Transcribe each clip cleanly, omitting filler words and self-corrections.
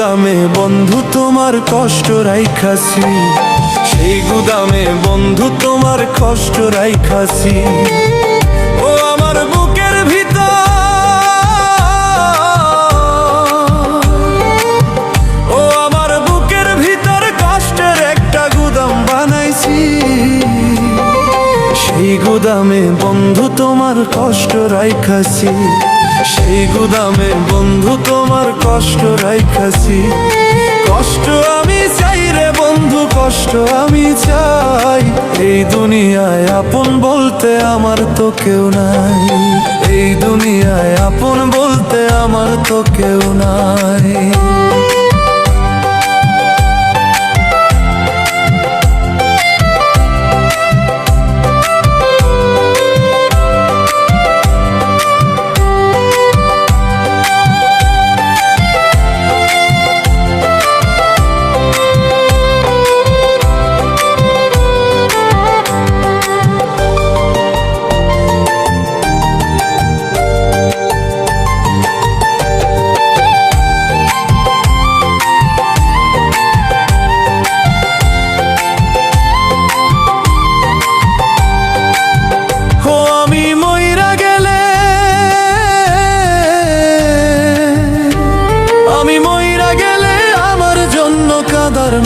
গুদামে বন্ধু তোমার কষ্ট রাইখাছি, সেই গুদামে বন্ধু তোমার কষ্ট রাইখাছি। ও আমার বুকের ভিতর, ও আমার বুকের ভিতর কষ্টের একটা গুদাম বানাইছি, সেই গুদামে বন্ধু তোমার কষ্ট রাইখাছি, সেই গুদামে বন্ধু তোমার কষ্ট রাইখাছি। কষ্ট আমি চাই রে বন্ধু, কষ্ট আমি চাই। এই দুনিয়ায় আপন বলতে আমার তো কেউ নাই, এই দুনিয়ায় আপন বলতে আমার তো কেউ নাই।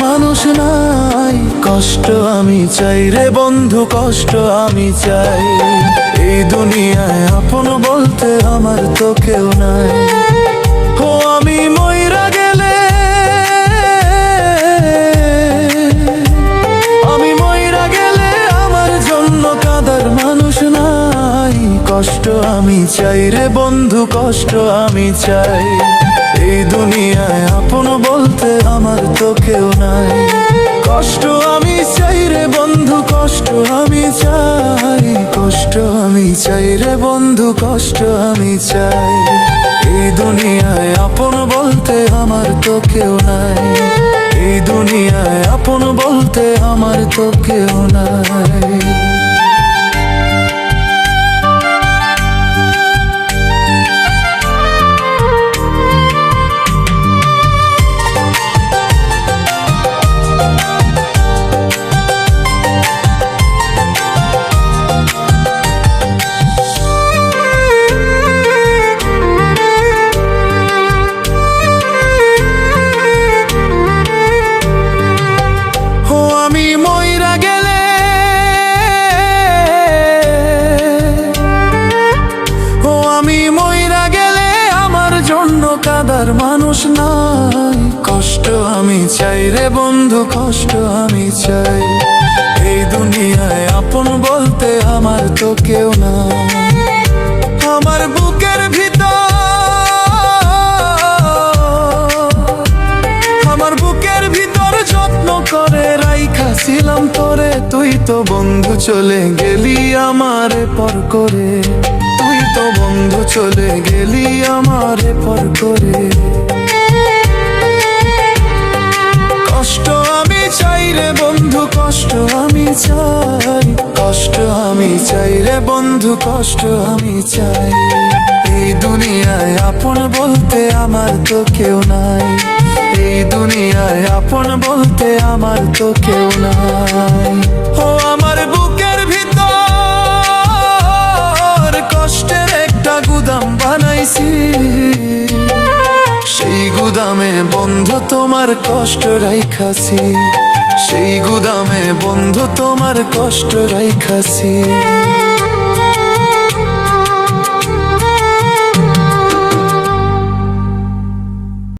মানুষ নাই, কষ্ট আমি চাই রে বন্ধু, কষ্ট আমি চাই। এই দুনিয়ায় আপন বলতে আমার তো কেউ নাই। ও আমি মইরা গেলে, আমি মইরা গেলে আমার জন্য কাঁদার মানুষ নাই। কষ্ট আমি চাই রে বন্ধু, কষ্ট আমি চাই। এই দুনিয়ায় আপন বলতে আমার তো কেউ নাই। কষ্ট আমি চাই রে বন্ধু, কষ্ট আমি চাই। কষ্ট আমি চাই রে বন্ধু, কষ্ট আমি চাই। এই দুনিয়ায় আপন বলতে আমার তো কেউ নাই, এই দুনিয়ায় আপন বলতে আমার তো কেউ নাই। কাঁদার মানুষ নাই, কষ্ট আমি চাই রে বন্ধু, কষ্ট আমি চাই। এই দুনিয়ায় আপন বলতে আমার তো কেউ নাই। আমার বুকের ভিতর, আমার বুকের ভিতর যত্ন করে রাইখাছিলাম তোরে। তুই তো বন্ধু চলে গেলি আমারে পর করে, তুই তো বন্ধু চলে গেলি আমারে পর করে। কষ্ট আমি চাই রে বন্ধু, কষ্ট আমি চাই। কষ্ট আমি চাই রে বন্ধু, কষ্ট আমি চাই। এই দুনিয়ায় আপন বলতে আমার তো কেউ নাই, এই দুনিয়ায় আপন বলতে আমার তো কেউ নাই। ও আমার বুকের ভিতর কষ্টের একটা গুদাম বানাইছি, সেই গুদামে বন্ধু তোমার কষ্ট রাইখাছি, সেই গুদামে বন্ধু তোমার কষ্ট রাইখাছি।